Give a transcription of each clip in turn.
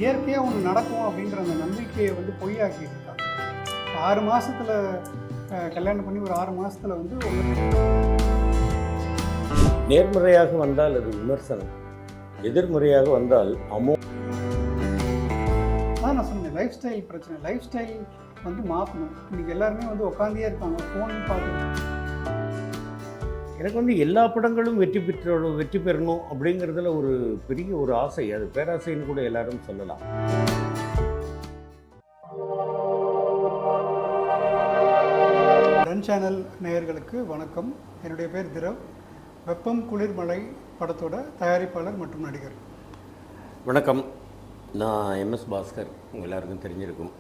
இயற்கையாக ஒன்று நடக்கும் அப்படின்ற அந்த நம்பிக்கையை வந்து பொய்யாக்கிட்டு இருக்காங்க. 6 மாதத்தில் கல்யாணம் பண்ணி ஒரு 6 மாதத்தில் வந்து நேர்முறையாக வந்தால் அது விமர்சனம், எதிர்முறையாக வந்தால் அதான் நான் சொன்னேன், லைஃப் ஸ்டைல் பிரச்சனை. லைஃப் ஸ்டைல் வந்து மாற்றணும். இன்றைக்கி எல்லாருமே வந்து உட்காந்தே இருக்காங்க, ஃபோன் பார்க்கணும். எனக்கு வந்து எல்லா படங்களும் வெற்றி பெறணும் அப்படிங்கிறதுல ஒரு பெரிய ஒரு ஆசை. அது பேராசைன்னு கூட எல்லாரும் சொல்லலாம். ரன் சேனல் நேயர்களுக்கு வணக்கம். என்னுடைய பேர் திரவ். வெப்பம் குளிர் மழை படத்தோட தயாரிப்பாளர் மற்றும் நடிகர். வணக்கம், நான் எம்எஸ் பாஸ்கர். உங்கள் எல்லாருக்கும் தெரிஞ்சிருக்கும்.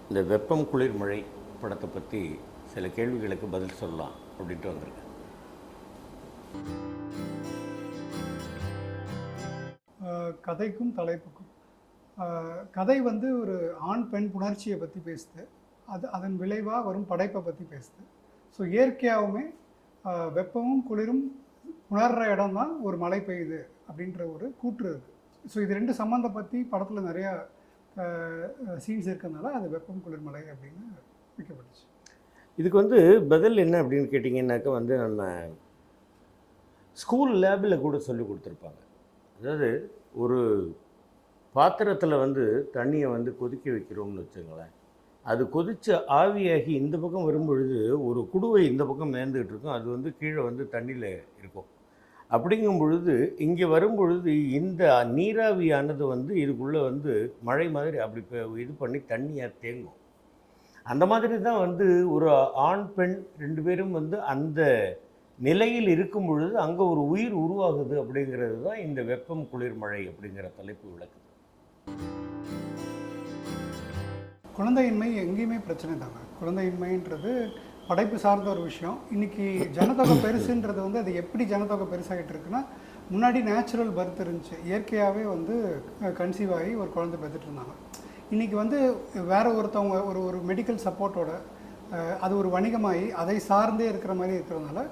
இந்த வெப்பம் குளிர் மழை படத்தை பற்றி சில கேள்விகளுக்கு பதில் சொல்லலாம் அப்படின்ட்டு வந்திருக்கேன். கதைக்கும் தலைப்புக்கும். கதை வந்து ஒரு ஆண் பெண் புணர்ச்சியை பற்றி பேசுது. அதன் விளைவாக வரும் படைப்பை பற்றி பேசுது. ஸோ இயற்கையாகவுமே வெப்பமும் குளிரும் உணர்கிற இடம் தான் ஒரு மழை பெய்யுது அப்படின்ற ஒரு கூற்று இருக்குது. ஸோ இது ரெண்டு சம்மந்தம் பற்றி படத்தில் நிறையா சீன்ஸ் இருக்கிறதுனால அது வெப்பம் குளிர் மழை அப்படின்னு வைக்கப்பட்டுச்சு. இதுக்கு வந்து பதில் என்ன அப்படின்னு கேட்டிங்கன்னாக்கா வந்து நம்ம ஸ்கூல் லேபில் கூட சொல்லி கொடுத்துருப்பாங்க. அதாவது ஒரு பாத்திரத்தில் வந்து தண்ணியை வந்து கொதிக்க வைக்கிறோம்னு வச்சுங்களேன். அது கொதித்து ஆவியாகி இந்த பக்கம் வரும்பொழுது ஒரு குடுவை இந்த பக்கம் மேந்துக்கிட்டு இருக்கும். அது வந்து கீழே வந்து தண்ணியில் இருக்கும். அப்படிங்கும் பொழுது இங்கே வரும்பொழுது இந்த நீராவியானது வந்து இதுக்குள்ளே வந்து மழை மாதிரி அப்படி இது பண்ணி தண்ணியாக தேங்கும். அந்த மாதிரி தான் வந்து ஒரு ஆண் பெண் 2 பேரும் வந்து அந்த நிலையில் இருக்கும் பொழுது அங்கே ஒரு உயிர் உருவாகுது. அப்படிங்கிறது தான் இந்த வெப்பம் குளிர் மழை அப்படிங்கிற தலைப்பு விளக்குது. குழந்தையின்மை எங்கேயுமே பிரச்சனை தாங்க. குழந்தையின்மைன்றது படைப்பு சார்ந்த ஒரு விஷயம். இன்றைக்கி ஜனத்தொகை பெருசுன்றது வந்து அது எப்படி ஜனத்தொகை பெருசாகிட்டு இருக்குன்னா, முன்னாடி நேச்சுரல் பர்த் இருந்துச்சு. இயற்கையாகவே வந்து கன்சீவ் ஆகி ஒரு குழந்தை பெற்றுட்டு இருந்தாங்க. இன்றைக்கி வந்து வேறு ஒருத்தவங்க ஒரு மெடிக்கல் சப்போர்ட்டோட அது ஒரு வணிகமாகி அதை சார்ந்தே இருக்கிற மாதிரி இருக்கிறதுனால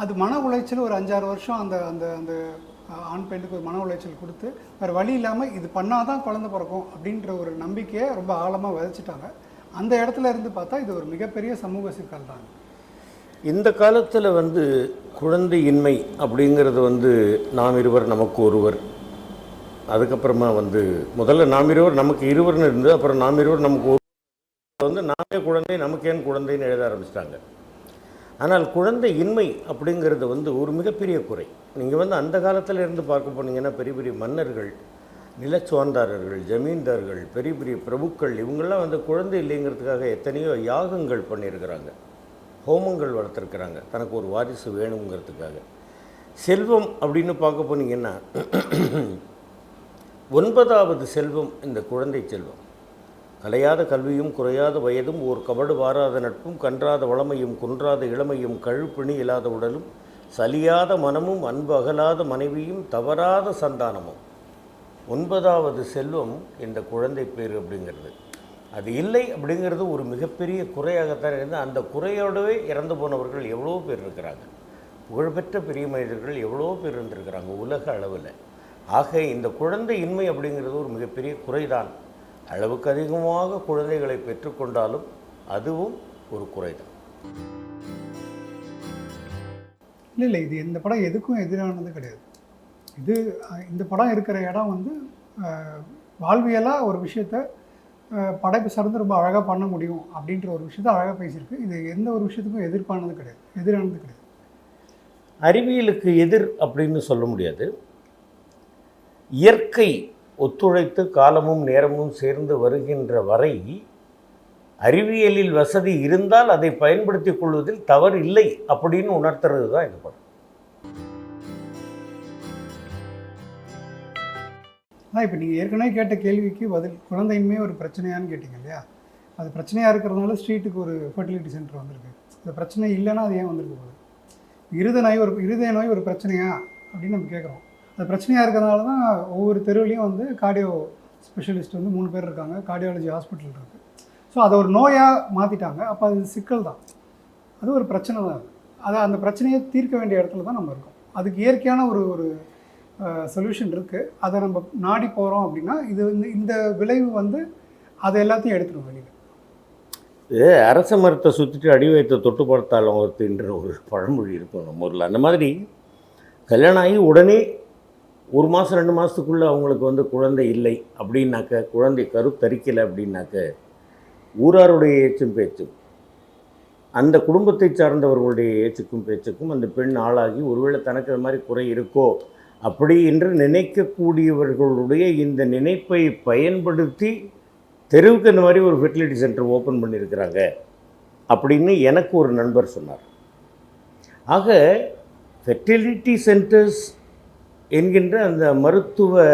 அது மன உளைச்சல் ஒரு 5-6 வருஷம் அந்த அந்த அந்த ஆண் பெண்ணுக்கு ஒரு மன உளைச்சல் கொடுத்து வேறு வழி இல்லாமல் இது பண்ணால் தான் குழந்தை பிறக்கும் அப்படின்ற ஒரு நம்பிக்கையை ரொம்ப ஆழமாக விதைச்சிட்டாங்க. அந்த இடத்துல இருந்து பார்த்தா இது ஒரு மிகப்பெரிய சமூக சிக்கல் தான். இந்த காலத்தில் வந்து குழந்தையின்மை அப்படிங்கிறது வந்து நாம் இருவர் நமக்கு ஒருவர், அதுக்கப்புறமா வந்து முதல்ல நாம் இருவர் நமக்கு இருவர்னு இருந்து அப்புறம் நாம் இருவர் நமக்கு ஒரு வந்து நாமே குழந்தை நமக்கேன் குழந்தைன்னு எழுத ஆரம்பிச்சிட்டாங்க. ஆனால் குழந்தை இன்மை அப்படிங்கிறது வந்து ஒரு மிகப்பெரிய குறை. நீங்கள் வந்து அந்த காலத்தில் இருந்து பார்க்க போனீங்கன்னா பெரிய பெரிய மன்னர்கள், நிலச்சுவார்ந்தாரர்கள், ஜமீன்தார்கள், பெரிய பெரிய பிரபுக்கள் இவங்கெல்லாம் வந்து குழந்தை இல்லைங்கிறதுக்காக எத்தனையோ யாகங்கள் பண்ணியிருக்கிறாங்க, ஹோமங்கள் வளர்த்துருக்குறாங்க, தனக்கு ஒரு வாரிசு வேணுங்கிறதுக்காக. செல்வம் அப்படின்னு பார்க்க போனீங்கன்னா 9வது செல்வம் இந்த குழந்தை செல்வம். கலையாத கல்வியும் குறையாத வயதும் ஓர் கபடு வாராத நட்பும் கன்றாத வளமையும் குன்றாத இளமையும் கழுப்பிணி இல்லாத உடலும் சலியாத மனமும் அன்பு அகலாத மனைவியும் தவறாத சந்தானமும். 9வது செல்வம் இந்த குழந்தை பேர் அப்படிங்கிறது. அது இல்லை அப்படிங்கிறது ஒரு மிகப்பெரிய குறையாகத்தான் இருந்தால் அந்த குறையோடவே இறந்து போனவர்கள் எவ்வளோ பேர் இருக்கிறாங்க. புகழ்பெற்ற பெரிய மனிதர்கள் எவ்வளோ பேர் இருந்திருக்கிறாங்க உலக அளவில். ஆக இந்த குழந்தை இன்மை அப்படிங்கிறது ஒரு மிகப்பெரிய குறைதான். அளவுக்கு அதிகமாக குழந்தைகளை பெற்றுக்கொண்டாலும் அதுவும் ஒரு குறைதான். இல்லை இது இந்த படம் எதுக்கும் எதிரானது கிடையாது. இந்த படம் இருக்கிற இடம் வந்து வாழ்வியலாக ஒரு விஷயத்த படைப்பு சார்ந்து ரொம்ப அழகாக பண்ண முடியும் அப்படின்ற ஒரு விஷயத்த அழகாக பேசியிருக்கு. இது எந்த ஒரு விஷயத்துக்கும் எதிரானது கிடையாது. அறிவியலுக்கு எதிர் அப்படின்னு சொல்ல முடியாது. இயற்கை ஒத்துழைத்து காலமும் நேரமும் சேர்ந்து வருகின்ற வரை அறிவியலில் வசதி இருந்தால் அதை பயன்படுத்தி கொள்வதில் தவறு இல்லை அப்படின்னு உணர்த்துறது தான் இந்த படம். இப்போ நீங்கள் ஏற்கனவே கேட்ட கேள்விக்கு பதில், குழந்தையின்மை ஒரு பிரச்சனையான்னு கேட்டிங்க இல்லையா? அது பிரச்சனையாக இருக்கிறதுனால ஸ்ட்ரீட்டுக்கு ஒரு ஃபர்டிலிட்டி சென்டர் வந்திருக்கு. அந்த பிரச்சனை இல்லைன்னா அது ஏன் வந்திருக்கு போகுது? இருதய நோய் ஒரு பிரச்சனையா அப்படின்னு நம்ம கேட்குறோம். அது பிரச்சனையாக இருக்கிறதுனால தான் ஒவ்வொரு தெருவிலையும் வந்து கார்டியோ ஸ்பெஷலிஸ்ட் வந்து 3 பேர் இருக்காங்க, கார்டியாலஜி ஹாஸ்பிட்டல் இருக்குது. ஸோ அதை ஒரு நோயாக மாற்றிட்டாங்க. அப்போ அது சிக்கல் தான், அது ஒரு பிரச்சனை தான். அந்த பிரச்சனையை தீர்க்க வேண்டிய இடத்துல தான் நம்ம இருக்கோம். அதுக்கு இயற்கையான ஒரு சொல்யூஷன் இருக்குது. அதை நம்ம நாடி போகிறோம் அப்படின்னா இது வந்து இந்த விளைவு வந்து அதை எல்லாத்தையும் எடுத்துடும் வெளியில். இது அரச மரத்தை சுற்றிட்டு அடி வைத்த தொட்டு பார்த்தாலும் ஒருத்தன்ற ஒரு பழமொழி இருக்கும் நம்ம ஊரில். அந்த மாதிரி கல்யாணம் ஆகி உடனே 1 மாதம் 2 மாதத்துக்குள்ளே அவங்களுக்கு வந்து குழந்தை இல்லை அப்படின்னாக்க, குழந்தை கருத்தரிக்கலை அப்படின்னாக்க, ஊராருடைய ஏச்சும் பேச்சும் அந்த குடும்பத்தை சார்ந்தவர்களுடைய ஏச்சுக்கும் பேச்சுக்கும் அந்த பெண் ஆளாகி ஒருவேளை தனக்கு அது மாதிரி குறை இருக்கோ அப்படி என்று நினைக்கக்கூடியவர்களுடைய இந்த நினைப்பை பயன்படுத்தி தெருவுக்கு இந்த மாதிரி ஒரு ஃபெர்டிலிட்டி சென்டர் ஓப்பன் பண்ணியிருக்கிறாங்க அப்படின்னு எனக்கு ஒரு நண்பர் சொன்னார். ஆக ஃபெர்டிலிட்டி சென்டர்ஸ் என்கின்ற அந்த மருத்துவ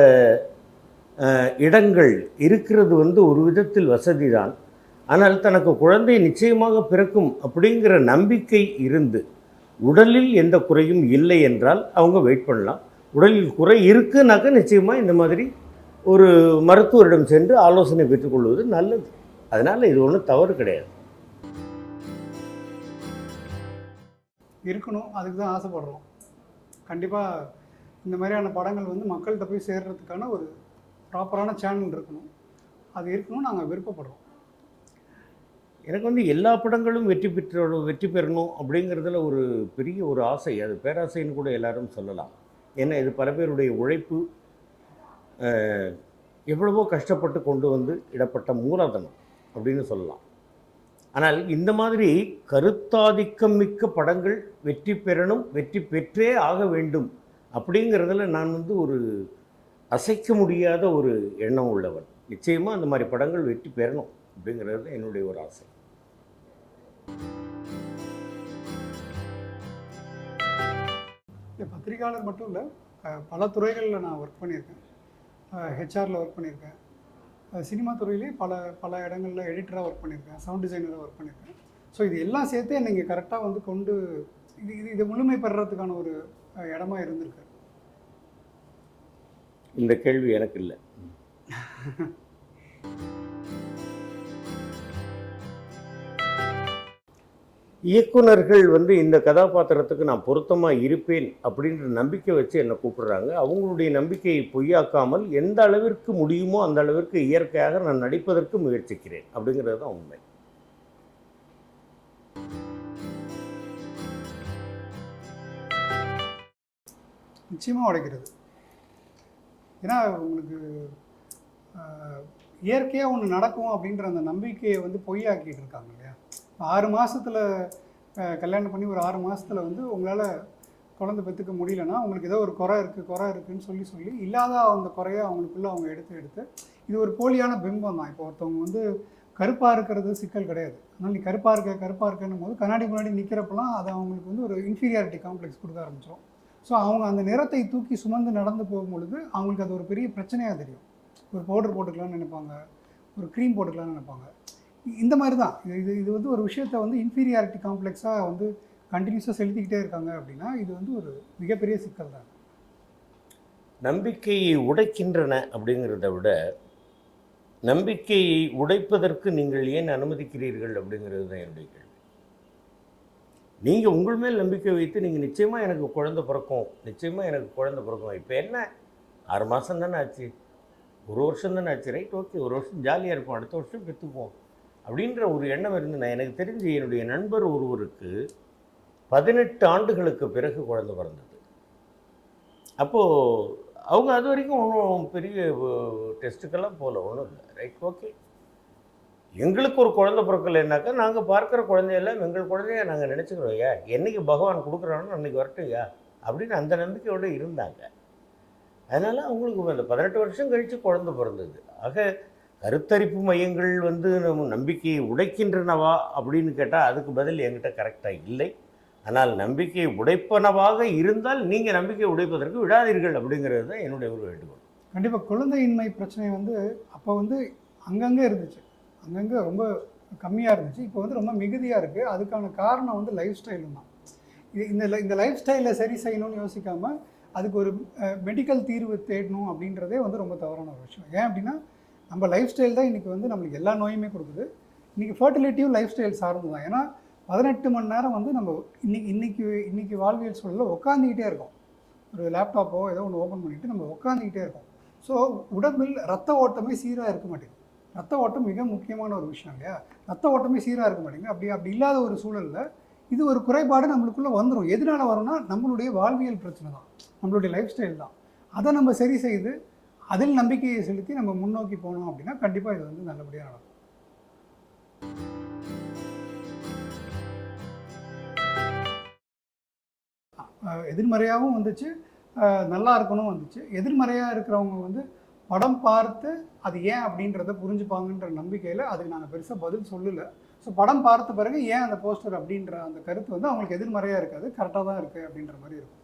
இடங்கள் இருக்கிறது வந்து ஒரு விதத்தில் வசதி தான். ஆனால் தனக்கு குழந்தை நிச்சயமாக பிறக்கும் அப்படிங்கிற நம்பிக்கை இருந்து உடலில் எந்த குறையும் இல்லை என்றால் அவங்க வெயிட் பண்ணலாம். உடலில் குறை இருக்குனாக்கா நிச்சயமாக இந்த மாதிரி ஒரு மருத்துவரிடம் சென்று ஆலோசனை பெற்றுக்கொள்வது நல்லது. அதனால் இது ஒன்றும் தவறு கிடையாது. இருக்கணும், அதுக்கு தான் ஆசைப்படுறோம். கண்டிப்பாக இந்த மாதிரியான படங்கள் வந்து மக்கள்கிட்ட போய் சேர்கிறதுக்கான ஒரு ப்ராப்பரான சேனல் இருக்கணும். அது இருக்கணும், நாங்கள் விருப்பப்படுறோம். எனக்கு வந்து எல்லா படங்களும் வெற்றி பெறணும் அப்படிங்கிறதுல ஒரு பெரிய ஒரு ஆசை. அது பேராசைன்னு கூட எல்லாரும் சொல்லலாம். ஏன்னா இது பல பேருடைய உழைப்பு, எவ்வளவோ கஷ்டப்பட்டு கொண்டு வந்து இடப்பட்ட மூலதனம் அப்படின்னு சொல்லலாம். ஆனால் இந்த மாதிரி கருத்தாதிக்கம் மிக்க படங்கள் வெற்றி பெறணும், வெற்றி பெற்றே ஆக வேண்டும் அப்படிங்கிறதுல நான் வந்து ஒரு அசைக்க முடியாத ஒரு எண்ணம் உள்ளவன். நிச்சயமாக அந்த மாதிரி படங்கள் வெற்றி பெறணும் அப்படிங்கிறது என்னுடைய ஒரு ஆசை. பத்திரிகையாளர் மட்டும் இல்லை, பல துறைகளில் நான் ஒர்க் பண்ணியிருக்கேன். ஹெச்ஆரில் ஒர்க் பண்ணியிருக்கேன். சினிமா துறையிலே பல இடங்களில் எடிட்டராக ஒர்க் பண்ணியிருக்கேன், சவுண்ட் டிசைனராக ஒர்க் பண்ணியிருக்கேன். ஸோ இது எல்லாம் சேர்த்தே நீங்கள் கரெக்டாக வந்து கொண்டு இது முழுமை பெறுறதுக்கான ஒரு இடமா இருந்திருக்கு. இந்த கேள்வி எனக்கு இல்லை. இயக்குனர்கள் வந்து இந்த கதாபாத்திரத்துக்கு நான் பொருத்தமாக இருப்பேன் அப்படின்ற நம்பிக்கை வச்சு என்னை கூப்பிடுறாங்க. அவங்களுடைய நம்பிக்கையை பொய்யாக்காமல் எந்த அளவிற்கு முடியுமோ அந்த அளவிற்கு இயற்கையாக நான் நடிப்பதற்கு முயற்சிக்கிறேன் அப்படிங்கிறது தான் உண்மை. நிச்சயமாக உடைக்கிறது. ஏன்னா உங்களுக்கு இயற்கையாக ஒன்று நடக்கும் அப்படின்ற அந்த நம்பிக்கையை வந்து பொய்யாக்கிட்டு இருக்காங்க இல்லையா. 6 மாதத்தில் கல்யாணம் பண்ணி ஒரு 6 மாதத்தில் வந்து உங்களால் குழந்தை பெற்றுக்க முடியலன்னா உங்களுக்கு ஏதோ ஒரு குறை இருக்குதுன்னு சொல்லி இல்லாத அந்த குறையை அவங்களுக்குள்ளே அவங்க எடுத்து இது ஒரு போலியான பிம்பம் தான். இப்போ ஒருத்தவங்க வந்து கருப்பாக இருக்கிறது சிக்கல் கிடையாது. அதனால் நீ கருப்பாக இருக்கன்னும் போது கண்ணாடி முன்னாடி நிற்கிறப்பெல்லாம் அது அவங்களுக்கு வந்து ஒரு இன்ஃபீரியாரிட்டி காம்ப்ளெக்ஸ் கொடுக்க ஆரம்பிச்சிடும். ஸோ அவங்க அந்த நிறத்தை தூக்கி சுமந்து நடந்து போகும்பொழுது அவங்களுக்கு அது ஒரு பெரிய பிரச்சனையாக தெரியும். ஒரு பவுடர் போட்டுக்கலாம்னு நினைப்பாங்க, ஒரு க்ரீம் போட்டுக்கலாம்னு நினைப்பாங்க. இந்த மாதிரி தான் இது வந்து ஒரு விஷயத்தை வந்து இன்ஃபீரியாரிட்டி காம்ப்ளெக்ஸாக வந்து கண்டினியூஸாக செலுத்திக்கிட்டே இருக்காங்க அப்படின்னா இது வந்து ஒரு மிகப்பெரிய சிக்கல் தான். நம்பிக்கையை உடைக்கின்றன அப்படிங்கிறத விட நம்பிக்கையை உடைப்பதற்கு நீங்கள் ஏன் அனுமதிக்கிறீர்கள் அப்படிங்கிறது தான் என்னுடைய கேள்வி. நீங்கள் உங்கள் மேல் நம்பிக்கை வைத்து நீங்கள் நிச்சயமாக எனக்கு குழந்தை பிறக்கும், இப்போ என்ன 6 மாதம் தானே ஆச்சு, 1 வருஷம் தானே ஆச்சு, ரைட், ஓகே, 1 வருஷம் ஜாலியாக இருக்கும், அடுத்த வருஷம் பெற்றுக்குவோம் அப்படின்ற ஒரு எண்ணம் இருந்ததுன்னா, எனக்கு தெரிஞ்சு என்னுடைய நண்பர் ஒருவருக்கு 18 ஆண்டுகளுக்கு பிறகு குழந்தை பிறந்தது. அப்போது அவங்க அது வரைக்கும் ஒன்றும் பெரிய டெஸ்ட்டுக்கெல்லாம் போகல, ஒன்றும் இல்லை, ரைட், ஓகே. எங்களுக்கு ஒரு குழந்தை பிறக்கலைன்னாக்கா நாங்கள் பார்க்குற குழந்தையெல்லாம் எங்கள் குழந்தைய நாங்கள் நினச்சிக்கிறோம். ஐயா என்றைக்கு பகவான் கொடுக்குறானோ அன்றைக்கி வரட்டும் ஐயா அப்படின்னு அந்த நம்பிக்கையோடு இருந்தாங்க. அதனால் அவங்களுக்கு அந்த 18 வருஷம் கழித்து குழந்தை பிறந்தது. ஆக கருத்தரிப்பு மையங்கள் வந்து நம்ம நம்பிக்கையை உடைக்கின்றனவா அப்படின்னு கேட்டால் அதுக்கு பதில் என்கிட்ட கரெக்டாக இல்லை. ஆனால் நம்பிக்கையை உடைப்பனவாக இருந்தால் நீங்கள் நம்பிக்கையை உடைப்பதற்கு விடாதீர்கள் அப்படிங்கிறது தான் என்னுடைய ஒரு வேண்டுகோள். கண்டிப்பாக குழந்தையின்மை பிரச்சனை வந்து அப்போ வந்து அங்கங்கே இருந்துச்சு, அங்கங்கே ரொம்ப கம்மியாக இருந்துச்சு. இப்போ வந்து ரொம்ப மிகுதியாக இருக்குது. அதுக்கான காரணம் வந்து லைஃப் ஸ்டைலும் தான். இந்த லைஃப் ஸ்டைலில் சரி செய்யணும்னு யோசிக்காமல் அதுக்கு ஒரு மெடிக்கல் தீர்வு தேடணும் அப்படின்றதே வந்து ரொம்ப தவறான ஒரு விஷயம். ஏன் அப்படின்னா நம்ம லைஃப் ஸ்டைல் தான் இன்றைக்கி வந்து நம்மளுக்கு எல்லா நோயுமே கொடுக்குது. இன்றைக்கி ஃபர்டிலிட்டியும் லைஃப் ஸ்டைல் சார்ந்து தான். ஏன்னா 18 மணி நேரம் வந்து நம்ம இன்னைக்கு வாழ்வியல் சூழலில் உட்காந்துக்கிட்டே இருக்கோம். ஒரு லேப்டாப்போ ஏதோ ஒன்று ஓப்பன் பண்ணிவிட்டு நம்ம உட்காந்துக்கிட்டே இருக்கோம். ஸோ உடம்பில் ரத்த ஓட்டமே சீராக இருக்க மாட்டேங்குது. ரத்த ஓட்டம் மிக முக்கியமான ஒரு விஷயம் இல்லையா? ரத்த ஓட்டமே சீராக இருக்க மாட்டேங்குது. அப்படி இல்லாத ஒரு சூழலில் இது ஒரு குறைபாடு நம்மளுக்குள்ளே வந்துடும். எதனால வரும்னா நம்மளுடைய வாழ்வியல் பிரச்சனை தான், நம்மளுடைய லைஃப் ஸ்டைல் தான். அதை நம்ம சரி செய்து அதில் நம்பிக்கையை செலுத்தி நம்ம முன்னோக்கி போனோம் அப்படின்னா கண்டிப்பாக இது வந்து நல்லபடியாக நடக்கும். எதிர்மறையாகவும் வந்துச்சு, நல்லா இருக்கணும் வந்துச்சு. எதிர்மறையாக இருக்கிறவங்க வந்து படம் பார்த்து அது ஏன் அப்படின்றத புரிஞ்சுப்பாங்கன்ற நம்பிக்கையில் அதுக்கு நாங்கள் பெருசாக பதில் சொல்லலை. ஸோ படம் பார்த்த பிறகு ஏன் அந்த போஸ்டர் அப்படின்ற அந்த கருத்து வந்து அவங்களுக்கு எதிர்மறையாக இருக்காது, கரெக்டாக தான் இருக்குது அப்படின்ற மாதிரி இருக்கும்.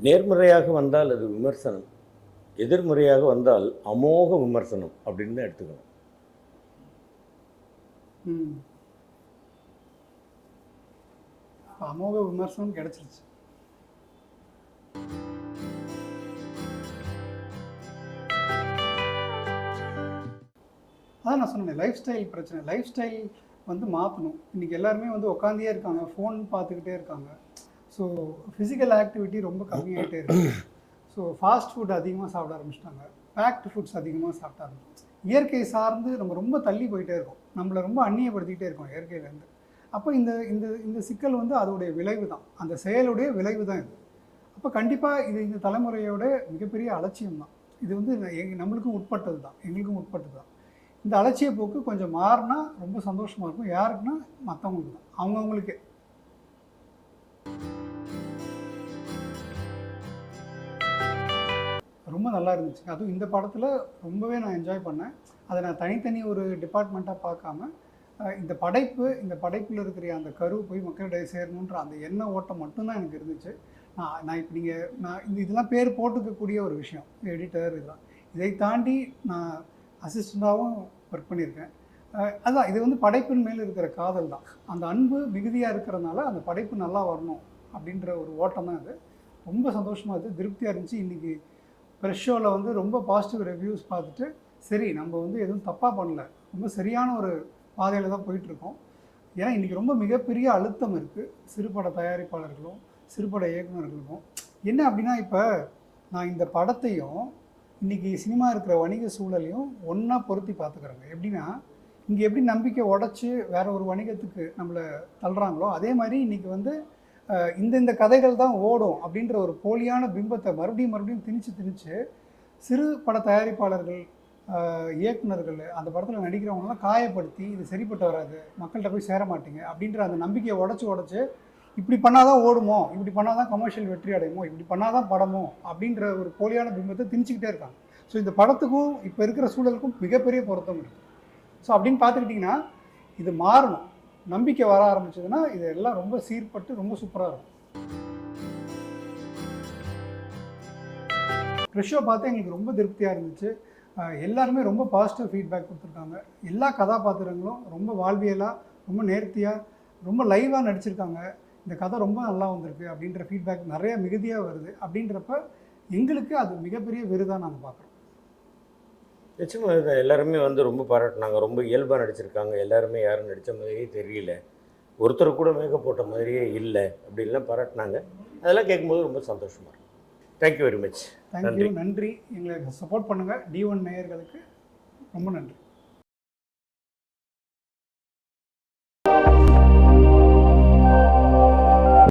நேர்மறையாக வந்தால் அது விமர்சனம், எதிர்மறையாக வந்தால் அமோக விமர்சனம் அப்படின்னு தான் எடுத்துக்கணும். அமோக விமர்சனம் கிடைச்சிருச்சு. அதான் நான் சொன்னேன், லைஃப் ஸ்டைல் பிரச்சனை. லைஃப் ஸ்டைல் வந்து மாற்றணும். இன்றைக்கி எல்லாருமே வந்து உட்காந்தே இருக்காங்க, ஃபோன் பார்த்துக்கிட்டே இருக்காங்க. ஸோ ஃபிசிக்கல் ஆக்டிவிட்டி ரொம்ப கம்மியாகிட்டே இருக்குது. ஸோ ஃபாஸ்ட் ஃபுட் அதிகமாக சாப்பிட ஆரம்பிச்சிட்டாங்க, பேக்டு ஃபுட்ஸ் அதிகமாக சாப்பிட ஆரம்பிச்சிட்டாங்க. இயற்கை சார்ந்து நம்ம ரொம்ப தள்ளி போயிட்டே இருக்கோம், நம்மளை ரொம்ப அந்நியப்படுத்திக்கிட்டே இருக்கோம் இயற்கையிலேருந்து. அப்போ இந்த இந்த இந்த சிக்கல் வந்து அதோடைய விளைவு தான், அந்த செயலுடைய விளைவு தான் இது. அப்போ கண்டிப்பாக இது இந்த தலைமுறையோட மிகப்பெரிய அலட்சியம் தான். இது வந்து நம்மளுக்கும் உட்பட்டது தான், எங்களுக்கும் உட்பட்டது தான். இந்த அலட்சிய போக்கு கொஞ்சம் மாறினா ரொம்ப சந்தோஷமாக இருக்கும். யாருக்குன்னா மற்றவங்களுக்கு தான், அவங்கவுங்களுக்கே. ரொம்ப நல்லா இருந்துச்சு. அதுவும் இந்த படத்தில் ரொம்பவே நான் என்ஜாய் பண்ணேன். அதை நான் தனித்தனி ஒரு டிபார்ட்மெண்ட்டாக பார்க்காம இந்த படைப்பில் இருக்கிற அந்த கரு போய் மக்களிடையே சேரணுன்ற அந்த எண்ண ஓட்டம் மட்டும்தான் எனக்கு இருந்துச்சு. நான் இப்போ இதெல்லாம் பேர் போட்டுக்கக்கூடிய ஒரு விஷயம், எடிட்டர் இதெல்லாம். இதை தாண்டி நான் அசிஸ்டண்ட்டாகவும் ஒர்க் பண்ணியிருக்கேன். அதுதான் இது வந்து படைப்பின் மேல் இருக்கிற காதல் தான். அந்த அன்பு மிகுதியாக இருக்கிறதுனால அந்த படைப்பு நல்லா வரணும் அப்படின்ற ஒரு ஓட்டம் தான் இது. ரொம்ப சந்தோஷமாக இருக்குது, திருப்தியாக இருந்துச்சு. இன்றைக்கி ப்ரெஷ் ஷோவில் வந்து ரொம்ப பாசிட்டிவ் ரிவ்யூஸ் பார்த்துட்டு சரி நம்ம வந்து எதுவும் தப்பாக பண்ணல, ரொம்ப சரியான ஒரு பாதையில் தான் போயிட்டுருக்கோம். ஏன்னா இன்றைக்கி ரொம்ப மிகப்பெரிய அழுத்தம் இருக்குது சிறுபட தயாரிப்பாளர்களும் சிறுபட இயக்குநர்களுக்கும். என்ன அப்படின்னா, இப்போ நான் இந்த படத்தையும் இன்றைக்கி சினிமா இருக்கிற வணிக சூழலையும் ஒன்றா பொருத்தி பார்த்துக்கிறேங்க. எப்படின்னா, இங்கே எப்படி நம்பிக்கை உடச்சி வேற ஒரு வணிகத்துக்கு நம்மளை தள்ளுறாங்களோ அதே மாதிரி இன்றைக்கி வந்து இந்த கதைகள் தான் ஓடும் அப்படின்ற ஒரு போலியான பிம்பத்தை மறுபடியும் திணிச்சு சிறு பட தயாரிப்பாளர்கள், இயக்குநர்கள், அந்த படத்தில் நடிக்கிறவங்களாம் காயப்படுத்தி இது சரிப்பட்டு வராது, மக்கள்கிட்ட போய் சேர மாட்டீங்க அப்படின்ற அந்த நம்பிக்கையை உடச்சி இப்படி பண்ணால் தான் ஓடுமோ, இப்படி பண்ணால் தான் கமர்ஷியல் வெற்றி அடையுமோ, இப்படி பண்ணால் தான் படமோ அப்படின்ற ஒரு போலியான பிம்பத்தை திணிச்சிக்கிட்டே இருக்காங்க. ஸோ இந்த படத்துக்கும் இப்போ இருக்கிற சூழலுக்கும் மிகப்பெரிய பொருத்தம் இருக்குது. ஸோ அப்படின்னு பார்த்துக்கிட்டிங்கன்னா இது மாறணும். நம்பிக்கை வர ஆரம்பிச்சதுன்னா இது எல்லாம் ரொம்ப சீர்பட்டு ரொம்ப சூப்பராக இருக்கும். ப்ரெஷோ பார்த்து எங்களுக்கு ரொம்ப திருப்தியாக இருந்துச்சு. எல்லாருமே ரொம்ப பாசிட்டிவ் ஃபீட்பேக் கொடுத்துருக்காங்க. எல்லா கதாபாத்திரங்களும் ரொம்ப வாழ்வியலாக, ரொம்ப நேர்த்தியாக, ரொம்ப லைவாக நடிச்சிருக்காங்க. இந்த கதை ரொம்ப நல்லா வந்திருக்கு அப்படின்ற ஃபீட்பேக் நிறைய மிகுதியாக வருது. அப்படின்றப்ப எங்களுக்கு அது மிகப்பெரிய விருதாக நாங்கள் பார்க்குறோம். நிச்சயமாக எல்லாருமே வந்து ரொம்ப பாராட்டினாங்க. ரொம்ப இயல்பாக நடிச்சிருக்காங்க. எல்லாருமே யாரும் நடித்த மாதிரியே தெரியல, ஒருத்தர் கூட மேக்கப் போட்ட மாதிரியே இல்லை அப்படின்லாம் பாராட்டினாங்க. அதெல்லாம் கேட்கும்போது ரொம்ப சந்தோஷமாக இருக்கும். Thank you very much. தேங்க்யூ, நன்றி. எங்களுக்கு சப்போர்ட் பண்ணுங்கள். D1 நேயர்களுக்கு ரொம்ப நன்றி.